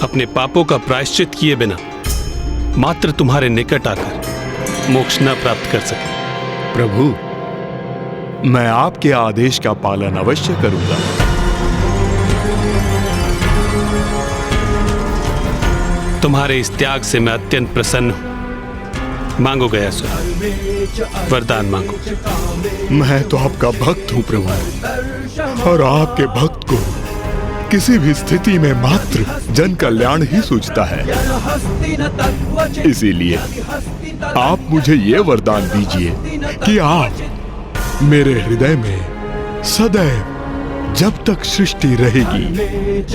अपने पापों का प्रायश्चित किए बिना मात्र तुम्हारे निकट आकर मोक्ष न प्राप्त कर सके। प्रभु, मैं आपके आदेश का पालन अवश्य करूंगा। तुम्हारे इस त्याग से मैं अत्यंत प्रसन्न हूं। मांगो गयासुर, वरदान मांगो। मैं तो आपका भक्त हूं प्रभु, और आपके भक्त को किसी भी स्थिति में मात्र जन कल्याण ही सूझता है। इसीलिए आप मुझे ये वरदान दीजिए कि आप मेरे हृदय में सदैव जब तक सृष्टि रहेगी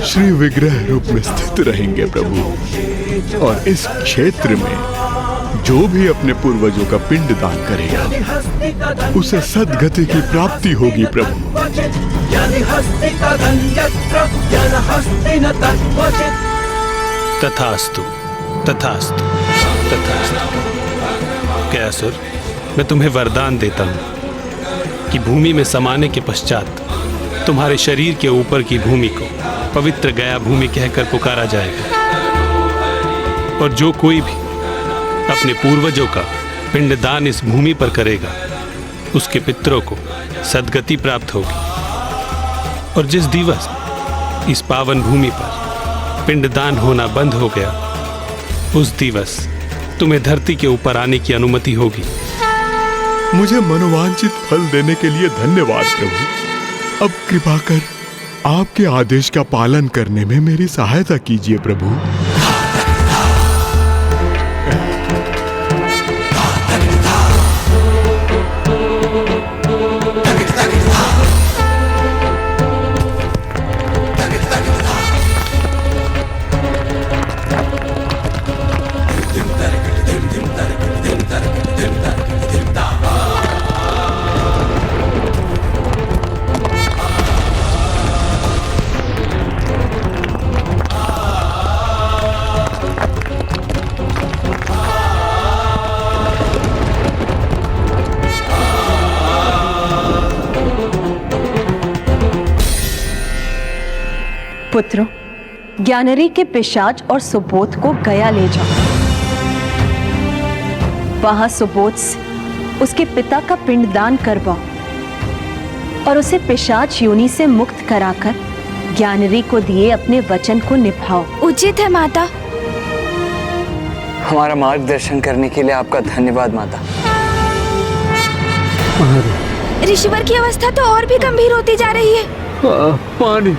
श्री विग्रह रूप में स्थित रहेंगे प्रभु। और इस क्षेत्र में जो भी अपने पूर्वजों का पिंड दान करेगा उसे सद्गति की प्राप्ति होगी प्रभु। तथास्तु, तथास्तु, तथास्तु। गयासुर, मैं तुम्हें वरदान देता हूं कि भूमि में समाने के पश्चात तुम्हारे शरीर के ऊपर की भूमि को पवित्र गया भूमि कहकर पुकारा जाएगा, और जो कोई भी अपने पूर्वजों का पिंडदान इस भूमि पर करेगा उसके पितरों को सद्गति प्राप्त होगी। और जिस दिवस इस पावन भूमि पर पिंडदान होना बंद हो गया उस दिवस तुम्हें धरती के ऊपर आने की अनुमति होगी। मुझे मनोवांछित फल देने के लिए धन्यवाद प्रभु। अब कृपा कर आपके आदेश का पालन करने में मेरी सहायता कीजिए प्रभु। पुत्रों, ज्ञानरी के पिशाच और सुबोध को गया ले जाओ। वहां सुबोध से उसके पिता का पिंडदान करवाओ और उसे पिशाच योनि से मुक्त कराकर ज्ञानरी को दिए अपने वचन को निभाओ। उचित है माता। हमारा मार्गदर्शन करने के लिए आपका धन्यवाद माता। ऋषिवर की अवस्था तो और भी गंभीर होती जा रही है। पानी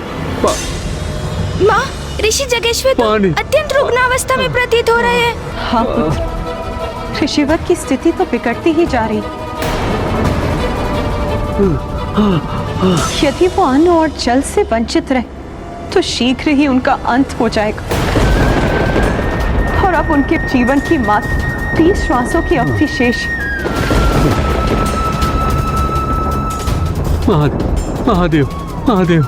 माँ, ऋषि जगेश्वर तो अत्यंत रुग्ण अवस्था में प्रतीत हो रहे हैं। हाँ पुत्र, ऋषिवर की स्थिति तो बिगड़ती ही जा रही। यदि वो अन्न और जल से वंचित रहे तो शीघ्र ही उनका अंत हो जाएगा, और अब उनके जीवन की मात्र 30 श्वासों की अवधि शेष। महादेव, महादेव।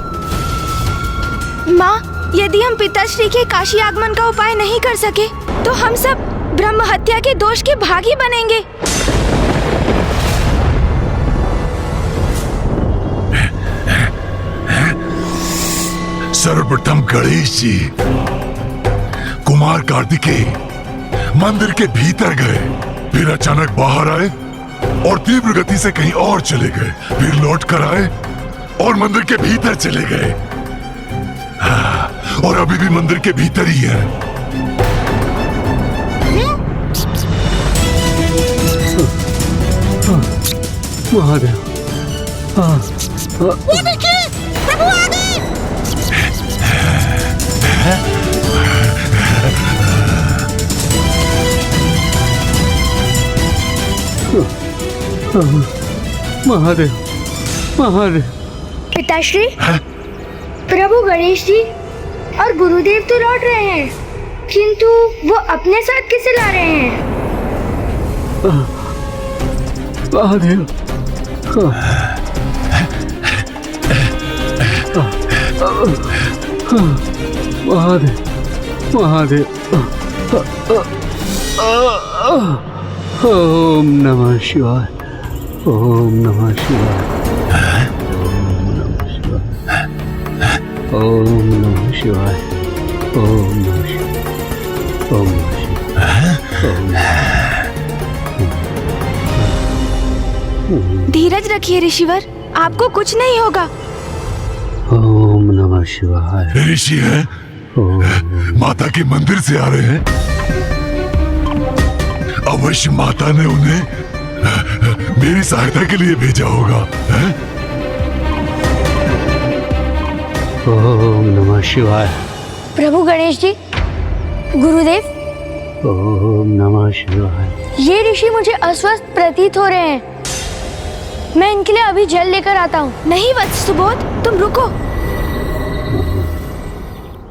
माँ, यदि हम पिताश्री के काशी आगमन का उपाय नहीं कर सके तो हम सब ब्रह्म हत्या के दोष के भागी बनेंगे। सर्वप्रथम गणेश जी कुमार कार्तिकेय मंदिर के भीतर गए, फिर अचानक बाहर आए और तीव्र गति से कहीं और चले गए, फिर लौट कर आए और मंदिर के भीतर चले गए। और अभी भी मंदिर के भीतर ही है। महादेव, वो देखिए, प्रभु आ गए। महादेव, महादेव। पिताश्री, प्रभु गणेश जी और गुरुदेव तो लौट रहे हैं, किंतु वो अपने साथ किसे ला रहे हैं? महादेव, महादेव, महादेव। ओम नमः शिवाय, ओम नमः शिवाय, ओम नमः शिवाय, ओम नमः शिवाय, ओम नमः शिवाय। ओम नमः शिवाय। धीरज रखिए ऋषिवर, आपको कुछ नहीं होगा। ओम नमः शिवाय। ऋषि हैं, ओम माता के मंदिर से आ रहे हैं। अवश्य माता ने उन्हें मेरी सहायता के लिए भेजा होगा। ओम नमः शिवाय। प्रभु गणेश जी, गुरुदेव, ओम नमः शिवाय। ये ऋषि मुझे अस्वस्थ प्रतीत हो रहे हैं। मैं इनके लिए अभी जल लेकर आता हूँ। नहीं वत्स सुबोध, तुम रुको।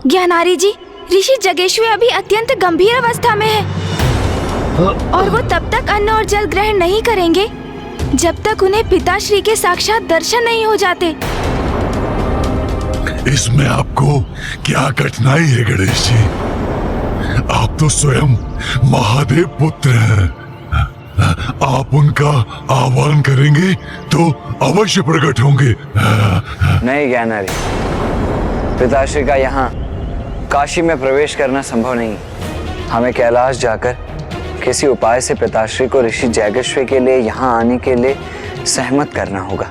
ज्ञानारी जी, ऋषि जगेश्वी अभी अत्यंत गंभीर अवस्था में है और वो तब तक अन्न और जल ग्रहण नहीं करेंगे जब तक उन्हें पिताश्री के साक्षात दर्शन नहीं हो जाते। इसमें आपको क्या कठिनाई है गणेश जी? आप तो स्वयं महादेव पुत्र हैं। आप उनका आह्वान करेंगे तो अवश्य प्रकट होंगे। नहीं ज्ञानारी, पिताश्री का यहाँ काशी में प्रवेश करना संभव नहीं। हमें कैलाश जाकर किसी उपाय से पिताश्री को ऋषि जैगेश्वर के लिए यहाँ आने के लिए सहमत करना होगा,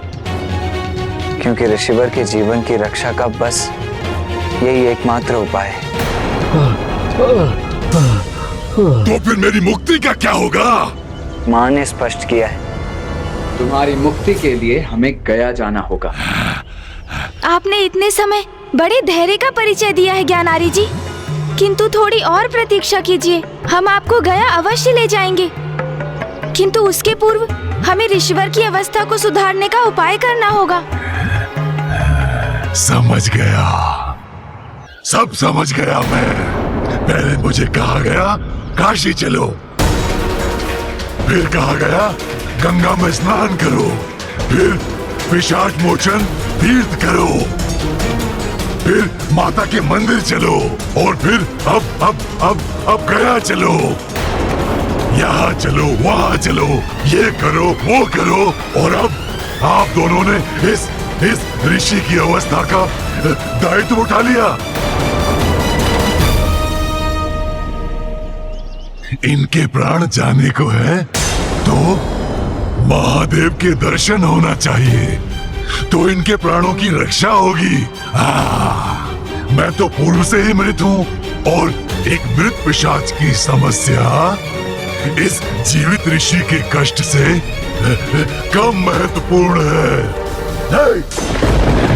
क्योंकि ऋषिवर के जीवन की रक्षा का बस यही एकमात्र उपाय है। तो फिर मेरी मुक्ति का क्या होगा? माँ ने स्पष्ट किया है, तुम्हारी मुक्ति के लिए हमें गया जाना होगा। आपने इतने समय बड़े धैर्य का परिचय दिया है ज्ञानारी जी, किंतु थोड़ी और प्रतीक्षा कीजिए, हम आपको गया अवश्य ले जाएंगे। किंतु उसके पूर्व हमें ऋषिवर की अवस्था को सुधारने का उपाय करना होगा। समझ गया, सब समझ गया मैं। पहले मुझे कहा गया काशी चलो, फिर कहा गया गंगा में स्नान करो, फिर पिशाच मोचन तीर्थ करो, फिर माता के मंदिर चलो, और फिर अब गया चलो। यहाँ चलो, वहाँ चलो, ये करो, वो करो, और अब आप दोनों ने इस ऋषि की अवस्था का दायित्व उठा लिया। इनके प्राण जाने को है तो महादेव के दर्शन होना चाहिए, तो इनके प्राणों की रक्षा होगी। मैं तो पूर्व से ही मृत हूँ, और एक मृत पिशाच की समस्या इस जीवित ऋषि के कष्ट से कम महत्वपूर्ण है।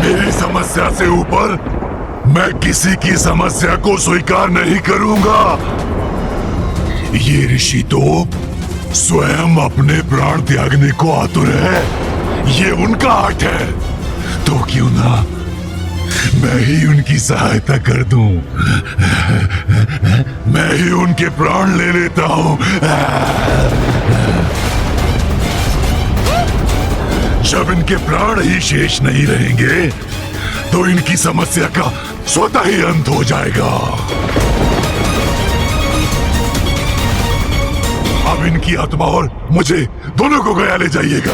मेरी समस्या से ऊपर मैं किसी की समस्या को स्वीकार नहीं करूंगा। ये ऋषि तो स्वयं अपने प्राण त्यागने को आतुर है, ये उनका आर्ट है, तो क्यों ना मैं ही उनकी सहायता कर दूं। मैं ही उनके प्राण ले लेता हूं। जब इनके प्राण ही शेष नहीं रहेंगे तो इनकी समस्या का स्वतः ही अंत हो जाएगा। अब इनकी आत्मा और मुझे दोनों को गया ले जाइएगा,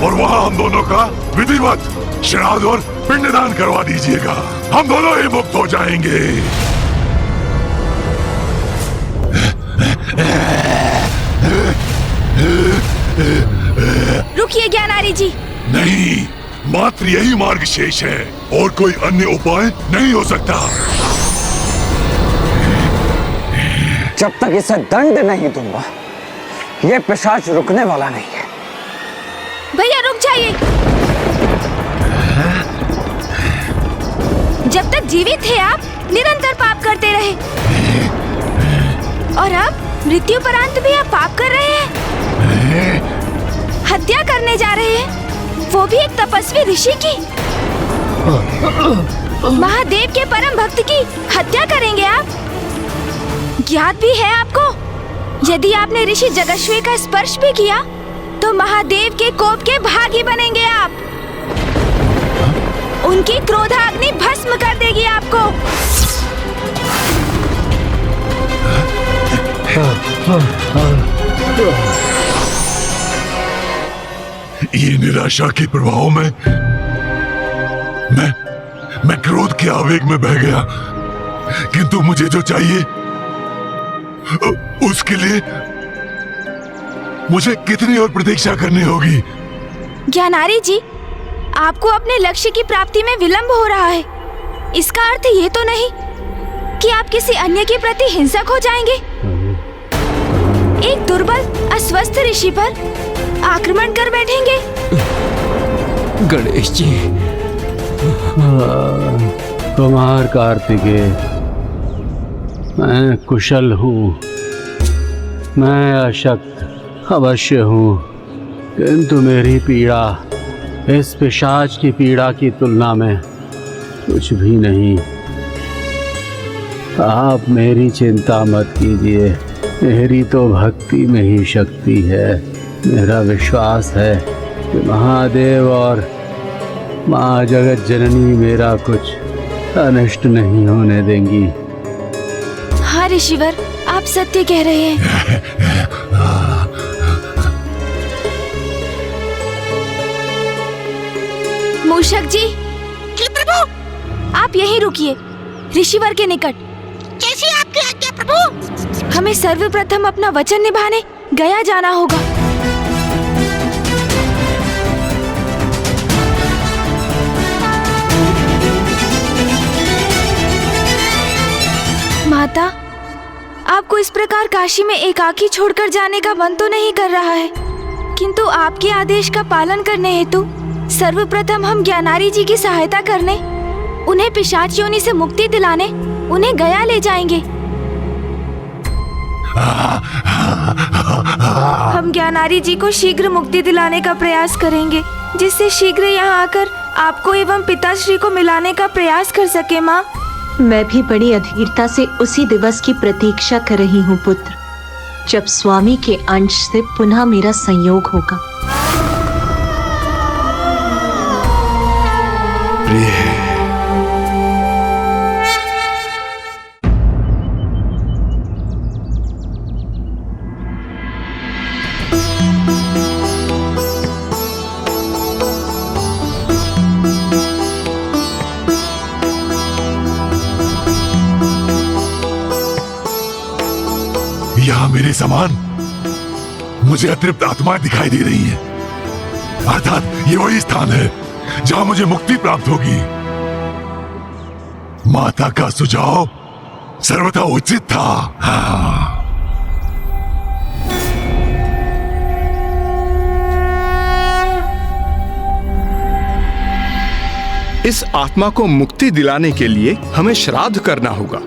और वहां हम दोनों का विधिवत श्राद्ध और पिंडदान करवा दीजिएगा। हम दोनों ही मुक्त हो जाएंगे। रुकिए ज्ञानारी जी। नहीं, मात्र यही मार्ग शेष है, और कोई अन्य उपाय नहीं हो सकता। जब तक इसे दंड नहीं दूंगा, ये पिशाच रुकने वाला नहीं है। भैया रुक जाइए। जब तक जीवित थे आप निरंतर पाप करते रहे, और अब मृत्युपरांत भी आप पाप कर रहे हैं। हत्या करने जा रहे हैं, वो भी एक तपस्वी ऋषि की। महादेव के परम भक्त की हत्या करेंगे आप। ज्ञात भी है आपको, यदि आपने ऋषि जगेश्वर का स्पर्श भी किया तो महादेव के कोप के भागी बनेंगे आप। उनकी क्रोधाग्नि भस्म कर देगी आपको। ये निराशा के प्रभाव में मैं क्रोध के आवेग में बह गया। किंतु मुझे जो चाहिए उसके लिए मुझे कितनी और प्रतीक्षा करनी होगी? ज्ञानारी जी, आपको अपने लक्ष्य की प्राप्ति में विलंब हो रहा है। इसका अर्थ ये तो नहीं कि आप किसी अन्य के प्रति हिंसक हो जाएंगे। एक दुर्बल अस्वस्थ ऋषि पर आक्रमण कर बैठेंगे। गणेश जी, कुमार कार्तिकेय, मैं कुशल हूँ, मैं अशक्त अवश्य हूँ, किंतु मेरी पीड़ा इस पिशाच की पीड़ा की तुलना में कुछ भी नहीं। आप मेरी चिंता मत कीजिए, मेरी तो भक्ति में ही शक्ति है। मेरा विश्वास है कि महादेव और माँ जगत जननी मेरा कुछ अनिष्ट नहीं होने देंगी। हाँ ऋषिवर, आप सत्य कह रहे हैं। मूषक जी, प्रभु, आप यहीं रुकिए, ऋषिवर के निकट। कैसी आपकी आज्ञा प्रभु? हमें सर्वप्रथम अपना वचन निभाने गया जाना होगा। माता, आपको इस प्रकार काशी में एकाकी छोड़कर जाने का मन तो नहीं कर रहा है, किंतु आपके आदेश का पालन करने हेतु सर्वप्रथम हम ज्ञानारी जी की सहायता करने, उन्हें पिशाच योनि से मुक्ति दिलाने, उन्हें गया ले जाएंगे। हम ज्ञानारी जी को शीघ्र मुक्ति दिलाने का प्रयास करेंगे, जिससे शीघ्र यहाँ आकर आपको एवं पिताश्री को मिलाने का प्रयास कर सके। माँ, मैं भी बड़ी अधीरता से उसी दिवस की प्रतीक्षा कर रही हूँ पुत्र, जब स्वामी के अंश से पुनः मेरा संयोग होगा। यहाँ मेरे समान मुझे अतृप्त आत्माएं दिखाई दे रही हैं, अर्थात ये वही स्थान है जहां मुझे मुक्ति प्राप्त होगी। माता का सुझाव सर्वथा उचित था। हाँ। इस आत्मा को मुक्ति दिलाने के लिए हमें श्राद्ध करना होगा,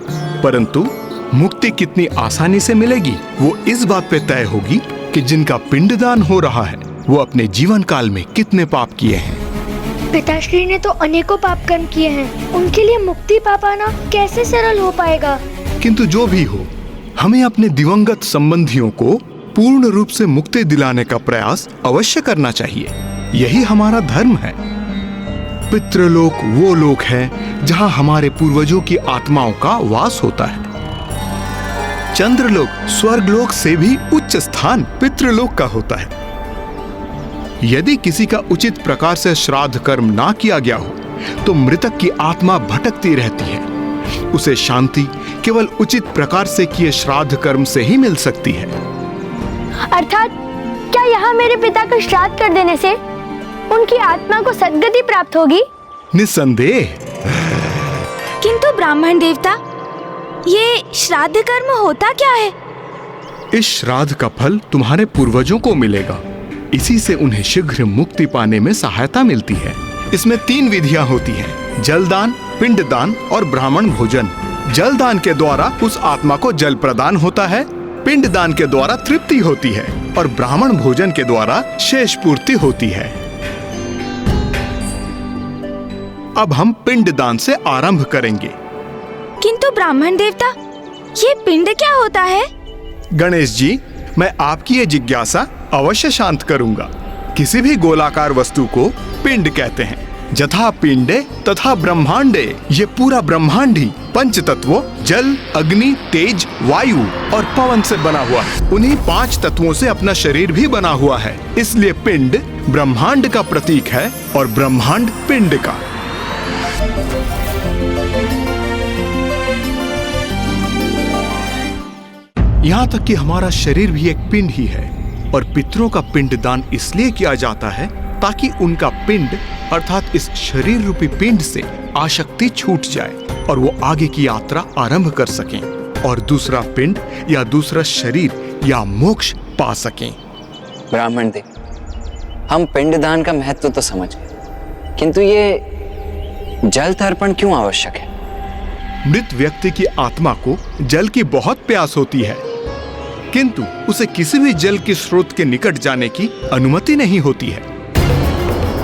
परंतु मुक्ति कितनी आसानी से मिलेगी वो इस बात पे तय होगी कि जिनका पिंडदान हो रहा है वो अपने जीवन काल में कितने पाप किए हैं। पिताश्री ने तो अनेकों पाप कर्म किए हैं, उनके लिए मुक्ति पा पाना कैसे सरल हो पाएगा? किंतु जो भी हो, हमें अपने दिवंगत संबंधियों को पूर्ण रूप से मुक्ति दिलाने का प्रयास अवश्य करना चाहिए। यही हमारा धर्म है। पितृलोक वो लोक है जहाँ हमारे पूर्वजों की आत्माओं का वास होता है। चंद्रलोक स्वर्गलोक से भी उच्च स्थान पितृलोक का होता है। यदि किसी का उचित प्रकार से श्राद्ध कर्म ना किया गया हो तो मृतक की आत्मा भटकती रहती है। उसे शांति केवल उचित प्रकार से किए श्राद्ध कर्म से ही मिल सकती है। अर्थात क्या यहाँ मेरे पिता का श्राद्ध कर देने से उनकी आत्मा को सद्गति प्राप्त होगी? निस्संदेह। किंतु ब्राह्मण देवता, ये श्राद्ध कर्म होता क्या है? इस श्राद्ध का फल तुम्हारे पूर्वजों को मिलेगा। इसी से उन्हें शीघ्र मुक्ति पाने में सहायता मिलती है। इसमें 3 विधियां होती हैं: जलदान, पिंडदान और ब्राह्मण भोजन। जलदान के द्वारा उस आत्मा को जल प्रदान होता है, पिंडदान के द्वारा तृप्ति होती है और ब्राह्मण भोजन के द्वारा शेष पूर्ति होती है। अब हम पिंडदान से आरंभ करेंगे। किंतु ब्राह्मण देवता, ये पिंड क्या होता है? गणेश जी, मैं आपकी ये जिज्ञासा अवश्य शांत करूंगा। किसी भी गोलाकार वस्तु को पिंड कहते हैं। जथा पिंडे तथा ब्रह्मांडे, ये पूरा ब्रह्मांड ही पंच तत्वों जल, अग्नि, तेज, वायु और पवन से बना हुआ है। उन्हीं 5 तत्वों से अपना शरीर भी बना हुआ है। इसलिए पिंड ब्रह्मांड का प्रतीक है और ब्रह्मांड पिंड का। यहाँ तक कि हमारा शरीर भी एक पिंड ही है, और पितरों का पिंडदान इसलिए किया जाता है ताकि उनका पिंड अर्थात इस शरीर रूपी पिंड से आसक्ति छूट जाए और वो आगे की यात्रा आरंभ कर सकें और दूसरा पिंड या दूसरा शरीर या मोक्ष पा सकें। ब्राह्मण देव, हम पिंडदान का महत्व तो समझ गए, किंतु ये जल तर्पण क्यों आवश्यक है? मृत व्यक्ति की आत्मा को जल की बहुत प्यास होती है, किंतु उसे किसी भी जल के स्रोत के निकट जाने की अनुमति नहीं होती है।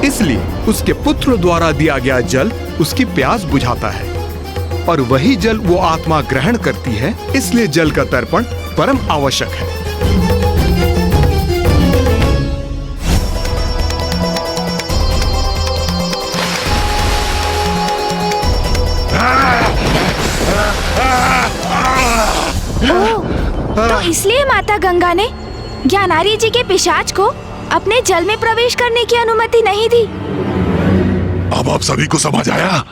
इसलिए उसके पुत्र द्वारा दिया गया जल उसकी प्यास बुझाता है और वही जल वो आत्मा ग्रहण करती है। इसलिए जल का तर्पण परम आवश्यक है। तो इसलिए माता गंगा ने ज्ञानारी जी के पिशाच को अपने जल में प्रवेश करने की अनुमति नहीं दी। अब आप सभी को समझ आया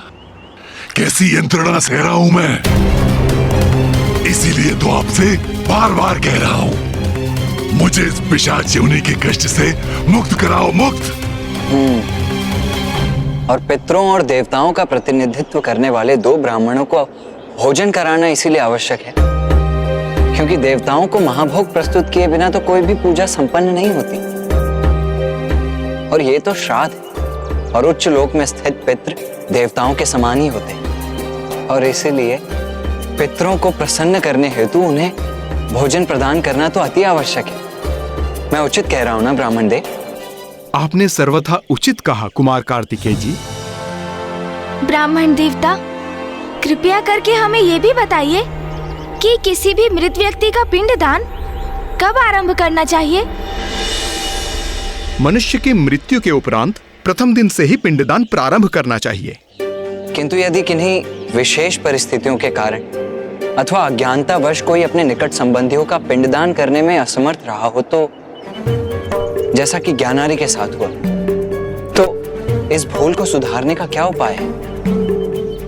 कैसी यंत्रणा सह रहा हूं मैं। इसीलिए तो आपसे बार बार कह रहा हूं, मुझे इस पिशाच योनि के कष्ट से मुक्त कराओ, मुक्त। और पितरों और देवताओं का प्रतिनिधित्व करने वाले 2 ब्राह्मणों को भोजन कराना इसीलिए आवश्यक है क्योंकि देवताओं को महाभोग प्रस्तुत किए बिना तो कोई भी पूजा संपन्न नहीं होती। और ये तो श्राद्ध है और उच्च लोक में स्थित पितृ देवताओं के समान ही होते हैं और इसीलिए पितरों को प्रसन्न करने हेतु उन्हें भोजन प्रदान करना तो अति आवश्यक है। मैं उचित कह रहा हूं ना ब्राह्मण देव? आपने सर्वथा उचित कहा कुमार कार्तिकेय जी। ब्राह्मण देवता, कृपया करके हमें ये भी बताइए कि किसी भी मृत व्यक्ति का पिंडदान कब आरंभ करना चाहिए? मनुष्य की मृत्यु के उपरांत प्रथम दिन से ही पिंडदान प्रारंभ करना चाहिए। किंतु यदि किन्हीं विशेष परिस्थितियों के कारण अथवा अज्ञानतावश कोई अपने निकट संबंधियों का पिंडदान करने में असमर्थ रहा हो, तो जैसा कि ज्ञानारी के साथ हुआ, तो इस भूल को सुधारने का क्या उपाय है?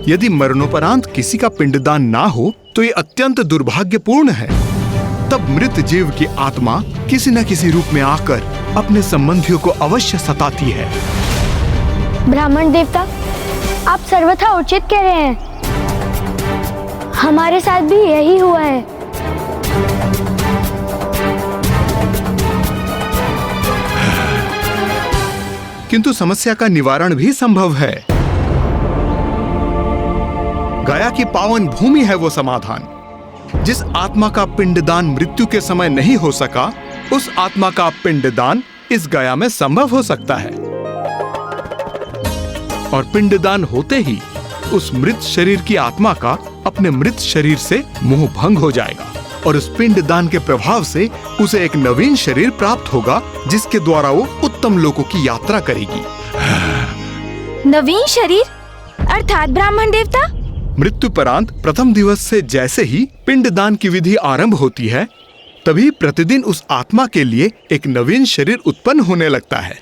यदि मरणोपरांत किसी का पिंडदान ना हो तो ये अत्यंत दुर्भाग्यपूर्ण है। तब मृत जीव की आत्मा किसी न किसी रूप में आकर अपने संबंधियों को अवश्य सताती है। ब्राह्मण देवता, आप सर्वथा उचित कह रहे हैं। हमारे साथ भी यही हुआ है। किंतु समस्या का निवारण भी संभव है। गया की पावन भूमि है वो समाधान। जिस आत्मा का पिंडदान मृत्यु के समय नहीं हो सका, उस आत्मा का पिंडदान इस गया में संभव हो सकता है और पिंडदान होते ही उस मृत शरीर की आत्मा का अपने मृत शरीर से मोह भंग हो जाएगा और उस पिंडदान के प्रभाव से उसे एक नवीन शरीर प्राप्त होगा जिसके द्वारा वो उत्तम लोकों की यात्रा करेगी। नवीन शरीर अर्थात ब्राह्मण देवता? मृत्युपरांत प्रथम दिवस से जैसे ही पिंडदान की विधि आरंभ होती है, तभी प्रतिदिन उस आत्मा के लिए एक नवीन शरीर उत्पन्न होने लगता है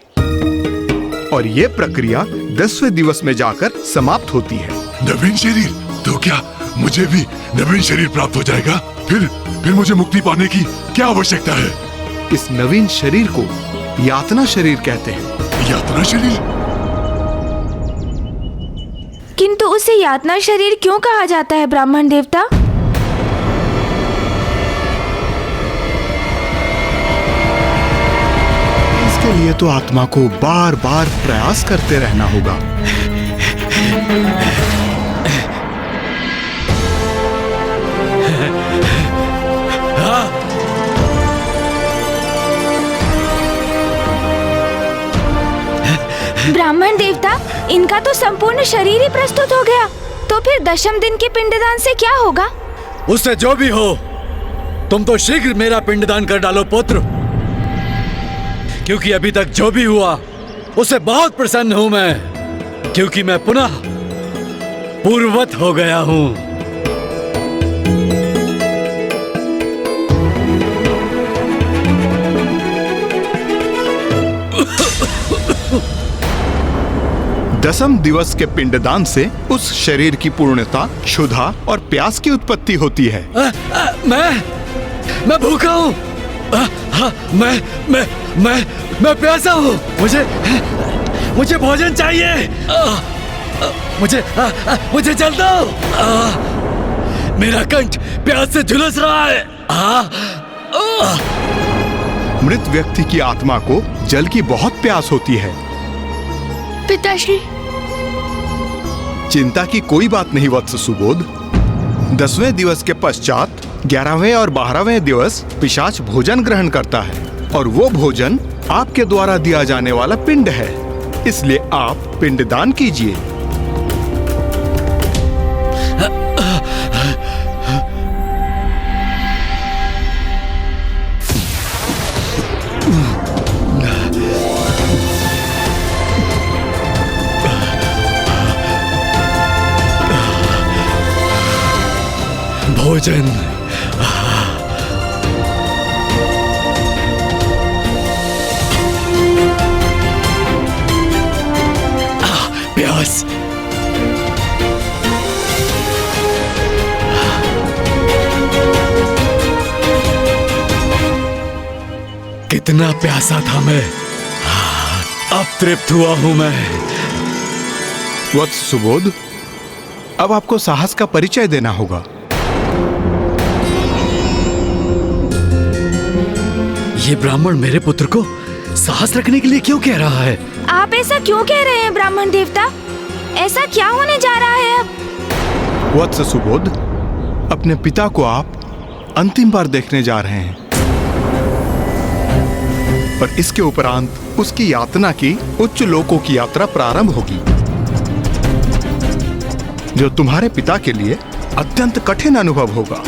और ये प्रक्रिया 10वें दिवस में जाकर समाप्त होती है। नवीन शरीर? तो क्या मुझे भी नवीन शरीर प्राप्त हो जाएगा? फिर मुझे मुक्ति पाने की क्या आवश्यकता है? इस नवीन शरीर को यातना शरीर कहते हैं। यातना शरीर? किंतु उसे यातना शरीर क्यों कहा जाता है ब्राह्मण देवता? इसके लिए तो आत्मा को बार बार प्रयास करते रहना होगा। ब्राह्मण देवता, इनका तो संपूर्ण शरीर ही प्रस्तुत हो गया, तो फिर 10वें दिन के पिंडदान से क्या होगा? उससे जो भी हो, तुम तो शीघ्र मेरा पिंडदान कर डालो पुत्र, क्योंकि अभी तक जो भी हुआ उससे बहुत प्रसन्न हूं मैं, क्योंकि मैं पुनः पूर्ववत हो गया हूं। दसम दिवस के पिंडदान से उस शरीर की पूर्णता, क्षुधा और प्यास की उत्पत्ति होती है। मैं भूखा हूँ। मैं प्यासा हूँ। मुझे भोजन चाहिए। मुझे जल दो। मेरा कंठ प्यास से झुलस रहा है। मृत व्यक्ति की आत्मा को जल की बहुत प्यास होती है। पिताश्री, चिंता की कोई बात नहीं वत्स सुबोध। 10वें दिवस के पश्चात 11वें और 12वें दिवस पिशाच भोजन ग्रहण करता है और वो भोजन आपके द्वारा दिया जाने वाला पिंड है। इसलिए आप पिंडदान कीजिए। भोजन। प्यास। कितना प्यासा था मैं। अब तृप्त हुआ हूं मैं। वत्स सुबोध, अब आपको साहस का परिचय देना होगा। ये ब्राह्मण मेरे पुत्र को साहस रखने के लिए क्यों कह रहा है? आप ऐसा क्यों कह रहे हैं ब्राह्मण देवता? ऐसा क्या होने जा रहा है अब? वत्स सुबोध, अपने पिता को आप अंतिम बार देखने जा रहे हैं और इसके उपरांत उसकी यातना की उच्च लोकों की यात्रा प्रारंभ होगी, जो तुम्हारे पिता के लिए अत्यंत कठिन अनुभव होगा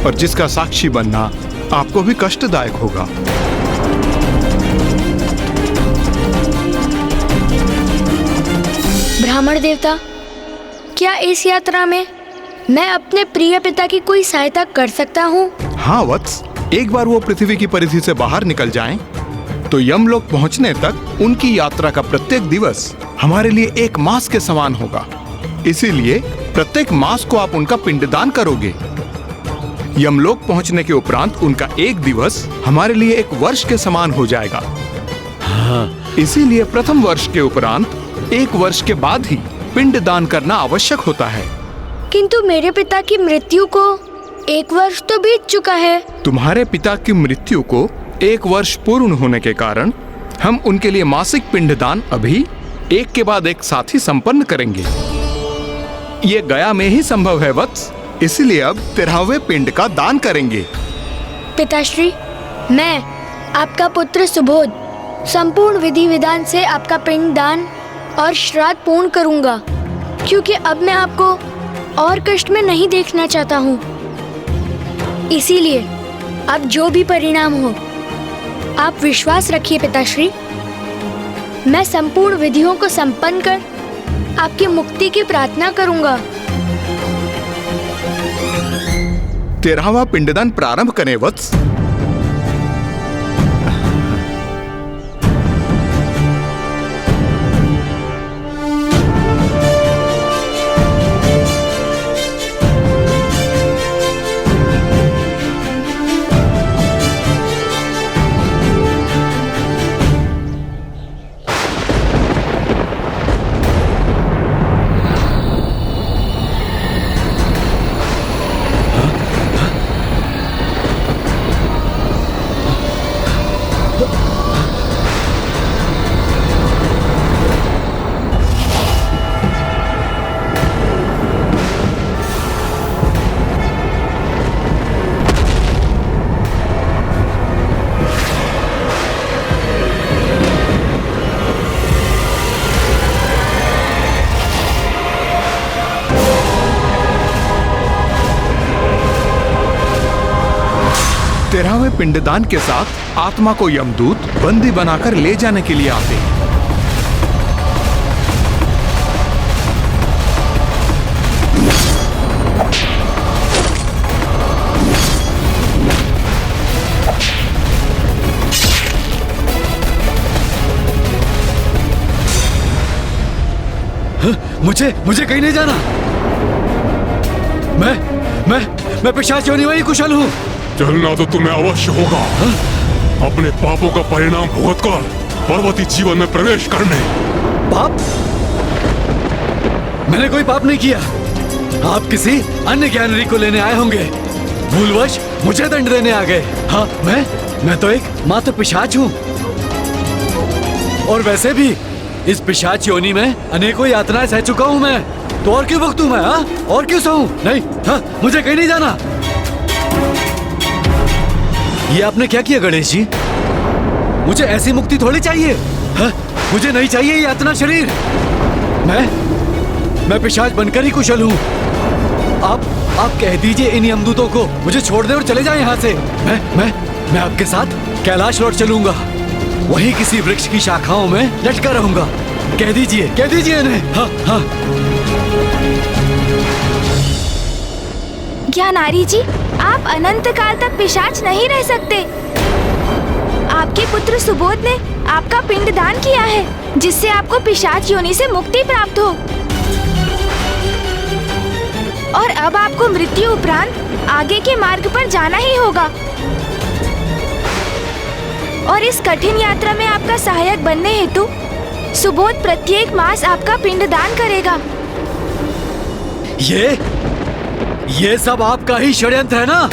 और जिसका साक्षी बनना आपको भी कष्टदायक होगा। ब्राह्मण देवता, क्या इस यात्रा में मैं अपने प्रिय पिता की कोई सहायता कर सकता हूँ? हाँ वत्स, एक बार वो पृथ्वी की परिधि से बाहर निकल जाएं, तो यमलोक पहुंचने तक उनकी यात्रा का प्रत्येक दिवस हमारे लिए एक मास के समान होगा। इसीलिए प्रत्येक मास को आप उनका पिंडदान करोगे। यमलोक पहुंचने के उपरांत उनका एक दिवस हमारे लिए एक वर्ष के समान हो जाएगा। हाँ। इसीलिए प्रथम वर्ष के उपरांत एक वर्ष के बाद ही पिंडदान करना आवश्यक होता है। किंतु मेरे पिता की मृत्यु को 1 वर्ष तो बीत चुका है। तुम्हारे पिता की मृत्यु को 1 वर्ष पूर्ण होने के कारण हम उनके लिए मासिक पिंडदान अभी एक के बाद एक साथ ही संपन्न करेंगे। ये गया में ही संभव है वत्स, इसलिए अब 13वें पिंड का दान करेंगे। पिताश्री, मैं आपका पुत्र सुबोध संपूर्ण विधि विधान से आपका पिंड दान और श्राद्ध पूर्ण करूंगा, क्योंकि अब मैं आपको और कष्ट में नहीं देखना चाहता हूँ। इसीलिए अब जो भी परिणाम हो, आप विश्वास रखिए पिताश्री, मैं संपूर्ण विधियों को संपन्न कर आपकी मुक्ति की प्रार्थना करूंगा। 13वां पिंडदान प्रारंभ करें वत्स। तेरहवें पिंडदान के साथ आत्मा को यमदूत बंदी बनाकर ले जाने के लिए आते हैं। मुझे कहीं नहीं जाना। मैं पिशाच योनि में ही कुशल हूँ। चलना तो तुम्हें अवश्य होगा। अपने पापों का परिणाम भुगत कर पर्वती जीवन में प्रवेश करने। पाप? मैंने कोई पाप नहीं किया। आप किसी अन्य ज्ञानरी को लेने आए होंगे, भूलवश मुझे दंड देने आ गए। हाँ, मैं तो एक मात्र पिशाच हूँ। और वैसे भी इस पिशाच योनि में अनेकों यातनाएं सह चुका हूँ मैं, तो और क्यों भुगतूं मैं? हाँ, और क्यों सहूं? नहीं, हाँ, मुझे कहीं नहीं जाना। ये आपने क्या किया गणेश जी? मुझे ऐसी मुक्ति थोड़ी चाहिए। हाँ, मुझे नहीं चाहिए ये यातना शरीर। मैं पिशाच बनकर ही कुशल हूँ। आप कह दीजिए इन यमदूतों को मुझे छोड़ दे और चले जाएं यहाँ से। मैं आपके साथ कैलाश लौट चलूंगा, वहीं किसी वृक्ष की शाखाओं में लटका रहूंगा। कह दीजिए इन्हें। हाँ हाँ। ज्ञानारी जी, आप अनंत काल तक पिशाच नहीं रह सकते। आपके पुत्र सुबोध ने आपका पिंड दान किया है, जिससे आपको पिशाच योनि से मुक्ति प्राप्त हो। और अब आपको मृत्यु उपरांत आगे के मार्ग पर जाना ही होगा। और इस कठिन यात्रा में आपका सहायक बनने हेतु सुबोध प्रत्येक मास आपका पिंड दान करेगा। ये सब आपका ही षड्यंत्र है ना?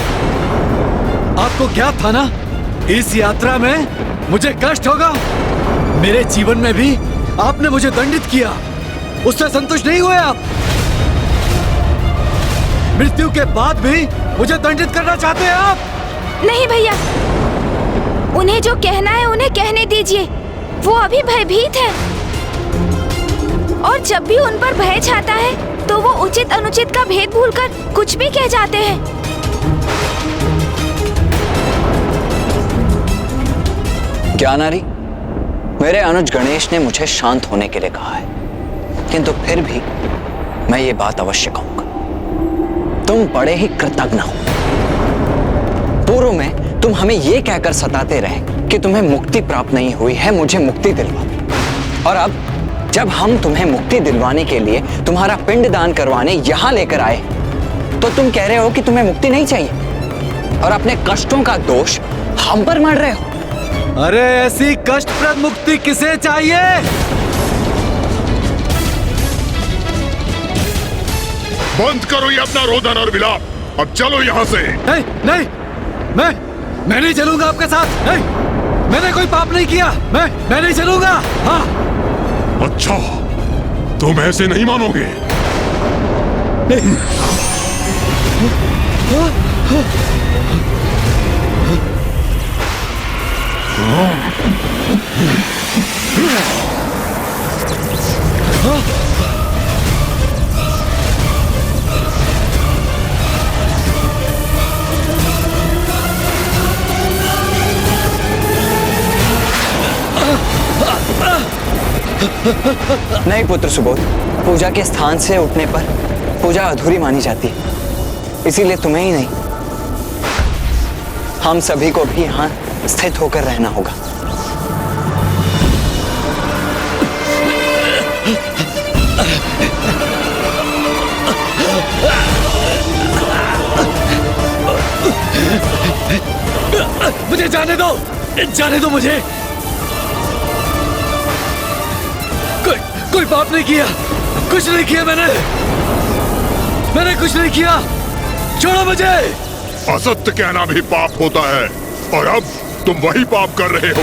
आपको ज्ञात था ना इस यात्रा में मुझे कष्ट होगा। मेरे जीवन में भी आपने मुझे दंडित किया, उससे संतुष्ट नहीं हुए आप। मृत्यु के बाद भी मुझे दंडित करना चाहते हैं आप? नहीं भैया, उन्हें जो कहना है उन्हें कहने दीजिए। वो अभी भयभीत है, और जब भी उन पर भय छाता है तो वो उचित अनुचित का भेद भूलकर कुछ भी कह जाते हैं। ज्ञानारी, मेरे अनुज गणेश ने मुझे शांत होने के लिए कहा है, किंतु फिर भी मैं ये बात अवश्य कहूंगा। तुम बड़े ही कृतज्ञ हो। पूर्व में तुम हमें ये कहकर सताते रहे कि तुम्हें मुक्ति प्राप्त नहीं हुई है, मुझे मुक्ति दिलवा। और अब जब हम तुम्हें मुक्ति दिलवाने के लिए तुम्हारा पिंड दान करवाने यहां लेकर आए, तो तुम कह रहे हो कि तुम्हें मुक्ति नहीं चाहिए और अपने कष्टों का दोष हम पर मढ़ रहे हो। अरे ऐसी कष्टप्रद मुक्ति किसे चाहिए? बंद करो ये अपना रोदन और विलाप। अब चलो यहाँ से। नहीं, मैं नहीं चलूंगा आपके साथ। नहीं, मैंने कोई पाप नहीं किया। मैं नहीं चलूंगा। हाँ। अच्छा, तुम ऐसे नहीं मानोगे। नहीं पुत्र सुबोध, पूजा के स्थान से उठने पर पूजा अधूरी मानी जाती है। इसीलिए तुम्हें ही नहीं, हम सभी को भी यहाँ स्थित होकर रहना होगा। मुझे जाने दो मुझे। कोई पाप नहीं किया, कुछ नहीं किया मैंने कुछ नहीं किया। छोड़ो मुझे। असत्य कहना भी पाप होता है, और अब तुम वही पाप कर रहे हो।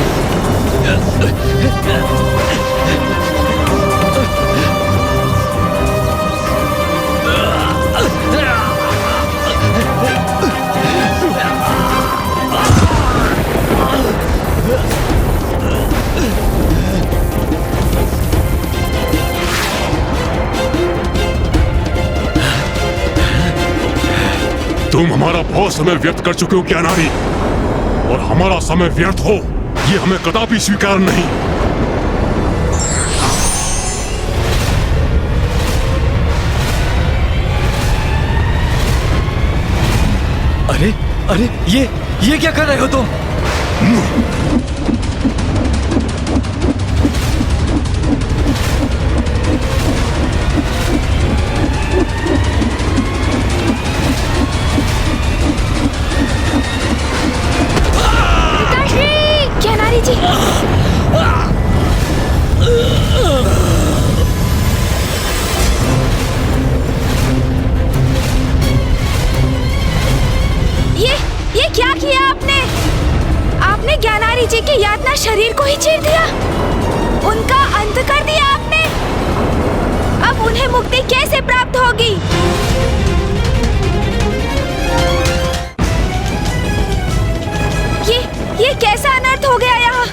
तुम हमारा बहुत समय व्यर्थ कर चुके हो ज्ञानारी, और हमारा समय व्यर्थ हो ये हमें कदापि स्वीकार नहीं। अरे ये क्या कर रहे हो तुम? किया आपने? आपने ज्ञानारी जी के यातना शरीर को ही चीर दिया, उनका अंत कर दिया आपने। अब उन्हें मुक्ति कैसे प्राप्त होगी? ये कैसा अनर्थ हो गया यहाँ?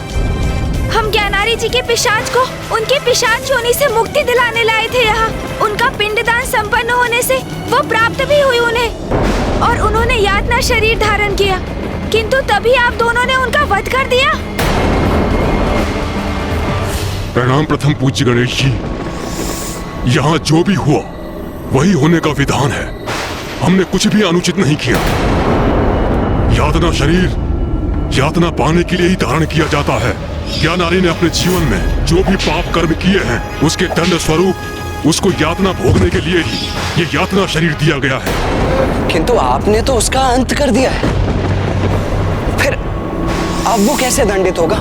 हम ज्ञानारी जी के पिशाच को उनके पिशाच योनि से मुक्ति दिलाने लाए थे यहाँ। उनका पिंडदान संपन्न होने से वो प्राप्त भी हुई उन्हें और उन्होंने यातना शरीर धारण किया, किंतु तभी आप दोनों ने उनका वध कर दिया। प्रणाम प्रथम पूज्य गणेश जी। यहाँ जो भी हुआ वही होने का विधान है। हमने कुछ भी अनुचित नहीं किया। यातना शरीर यातना पाने के लिए ही धारण किया जाता है। ज्ञानारी ने अपने जीवन में जो भी पाप कर्म किए हैं उसके दंड स्वरूप उसको यातना भोगने के लिए ही ये यातना शरीर दिया गया है। किंतु आपने तो उसका अंत कर दिया है, फिर अब वो कैसे दंडित होगा?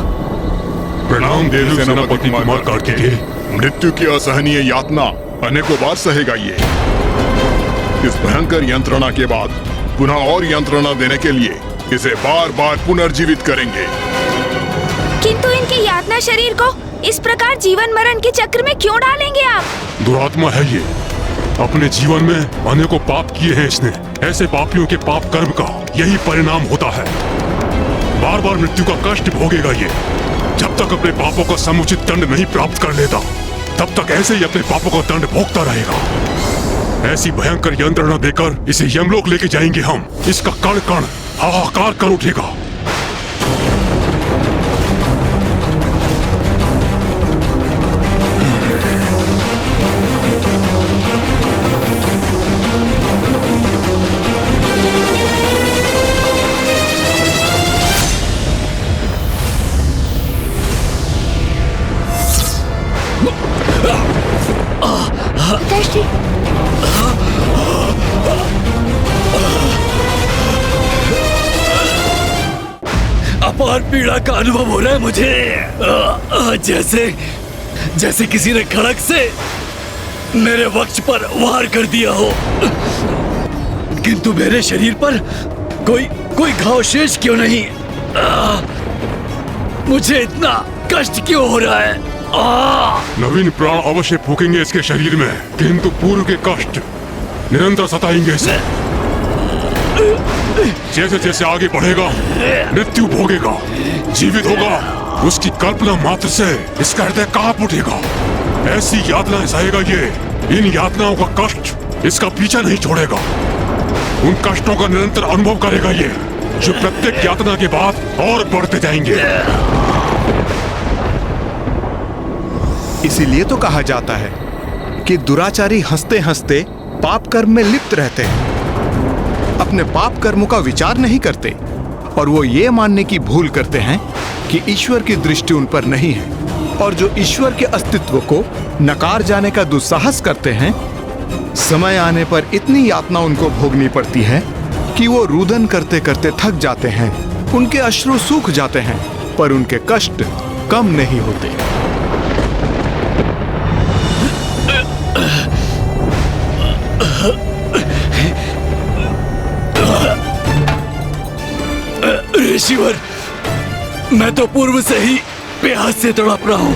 प्रणाम देव सेनापति कुमार कार्तिकेय। मृत्यु की असहनीय यातना अनेकों बार सहेगा ये। इस भयंकर यंत्रणा के बाद पुनः और यंत्रणा देने के लिए इसे बार बार पुनर्जीवित करेंगे। किंतु इनके यातना शरीर को इस प्रकार जीवन मरण के चक्र में क्यों डालेंगे आप? दुरात्मा है ये। अपने जीवन में अनेकों पाप किए हैं इसने। ऐसे पापियों के पाप कर्म का यही परिणाम होता है। बार बार मृत्यु का कष्ट भोगेगा ये। जब तक अपने पापों का समुचित दंड नहीं प्राप्त कर लेता तब तक ऐसे ही अपने पापों का दंड भोगता रहेगा। ऐसी भयंकर यंत्रणा देकर इसे यमलोक लेके जाएंगे हम। इसका कण कण हाहाकार कर उठेगा। पिताश्री, अपार पीड़ा का अनुभव हो रहा है मुझे। जैसे किसी ने खड़क से मेरे वक्ष पर वार कर दिया हो, किंतु मेरे शरीर पर कोई घाव शेष क्यों नहीं? मुझे इतना कष्ट क्यों हो रहा है? नवीन प्राण अवश्य फूकेंगे इसके शरीर में, किंतु पूर्व के कष्ट निरंतर सताएंगे इसे। जैसे जैसे आगे बढ़ेगा मृत्यु भोगेगा, जीवित होगा, उसकी कल्पना मात्र से इसका हृदय कांप उठेगा। ऐसी यातनाएं सहेगा ये। इन यातनाओं का कष्ट इसका पीछा नहीं छोड़ेगा। उन कष्टों का निरंतर अनुभव करेगा ये, जो प्रत्येक यातना के बाद और बढ़ते जाएंगे। इसीलिए तो कहा जाता है कि दुराचारी हंसते हंसते पाप कर्म में लिप्त रहते हैं, अपने पाप कर्मों का विचार नहीं करते और वो ये मानने की भूल करते हैं कि ईश्वर की दृष्टि उन पर नहीं है। और जो ईश्वर के अस्तित्व को नकार जाने का दुस्साहस करते हैं, समय आने पर इतनी यातना उनको भोगनी पड़ती है कि वो रुदन करते करते थक जाते हैं। उनके अश्रु सूख जाते हैं, पर उनके कष्ट कम नहीं होते। ऋषिवर, मैं तो पूर्व से ही प्यास से तड़प रहा हूं,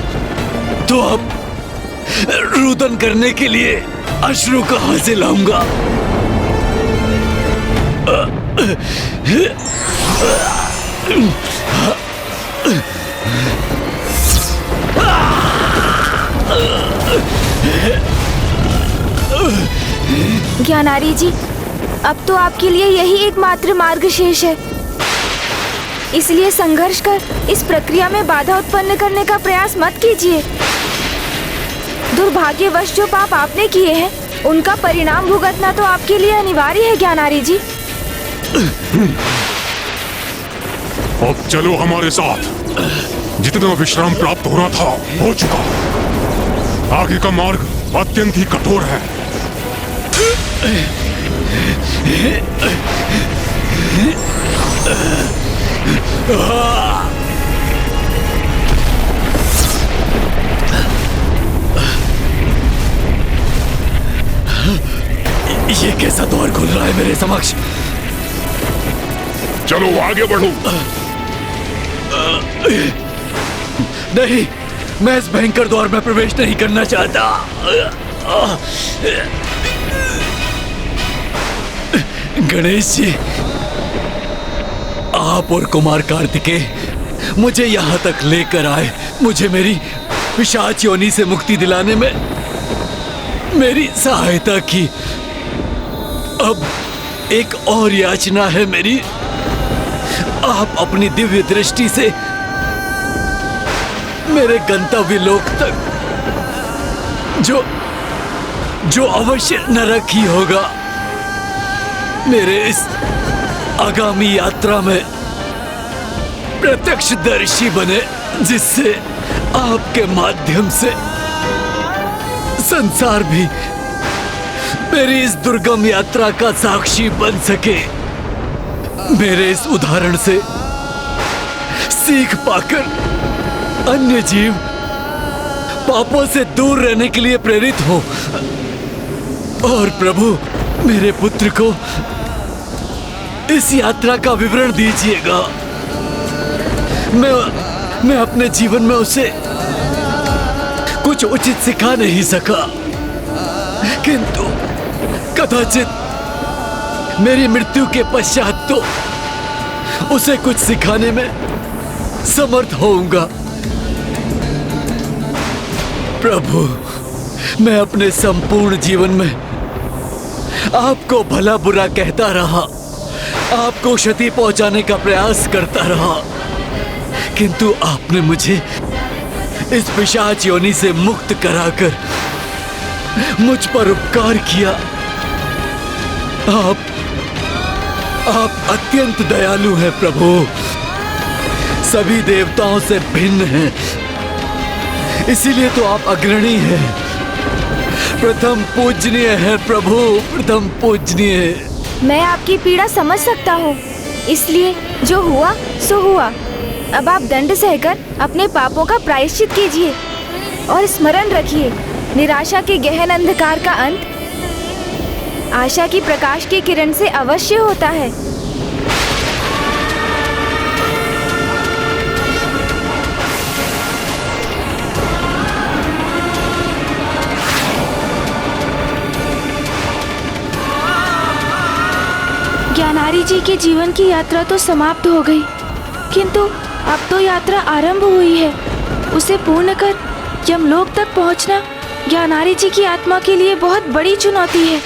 तो अब रुदन करने के लिए अश्रु कहां से लाऊंगा? ज्ञानारी जी, अब तो आपके लिए यही एकमात्र मार्ग शेष है। इसलिए संघर्ष कर इस प्रक्रिया में बाधा उत्पन्न करने का प्रयास मत कीजिए। दुर्भाग्यवश जो पाप आपने किए हैं उनका परिणाम भुगतना तो आपके लिए अनिवार्य है ज्ञानारी जी। अब चलो हमारे साथ। जितना विश्राम प्राप्त होना था हो चुका। आगे का मार्ग अत्यंत ही कठोर है। ये कैसा द्वार खुल रहा है मेरे समक्ष? चलो आगे बढ़ो। नहीं, मैं इस भयंकर द्वार में प्रवेश नहीं करना चाहता। गणेश जी, आप और कुमार कार्तिकेय मुझे यहाँ तक लेकर आए, मुझे मेरी पिशाच योनि से मुक्ति दिलाने में मेरी सहायता की। अब एक और याचना है मेरी, आप अपनी दिव्य दृष्टि से मेरे गंतव्य लोक तक, जो अवश्य नरक ही होगा, मेरे इस आगामी यात्रा में प्रत्यक्षदर्शी बने, जिससे आपके माध्यम से संसार भी मेरी इस दुर्गम यात्रा का साक्षी बन सके। मेरे इस उदाहरण से सीख पाकर अन्य जीव पापों से दूर रहने के लिए प्रेरित हो। और प्रभु, मेरे पुत्र को इस यात्रा का विवरण दीजिएगा। मैं अपने जीवन में उसे कुछ उचित सिखा नहीं सका, किंतु कदाचित मेरी मृत्यु के पश्चात तो उसे कुछ सिखाने में समर्थ होऊंगा। प्रभु, मैं अपने संपूर्ण जीवन में आपको भला बुरा कहता रहा, आपको क्षति पहुंचाने का प्रयास करता रहा, किंतु आपने मुझे इस पिशाच योनि से मुक्त कराकर मुझ पर उपकार किया। आप अत्यंत दयालु हैं प्रभु, सभी देवताओं से भिन्न हैं, इसीलिए तो आप अग्रणी हैं, प्रथम पूजनीय है प्रभु, प्रथम पूजनीय। मैं आपकी पीड़ा समझ सकता हूँ, इसलिए जो हुआ सो हुआ। अब आप दंड सहकर अपने पापों का प्रायश्चित कीजिए और स्मरण रखिए, निराशा के गहन अंधकार का अंत आशा की प्रकाश की किरण से अवश्य होता है। ज्ञानारी जी के जीवन की यात्रा तो समाप्त हो गई, किंतु अब तो यात्रा आरंभ हुई है। उसे पूर्ण कर यमलोक तक पहुंचना ज्ञानारी जी की आत्मा के लिए बहुत बड़ी चुनौती है।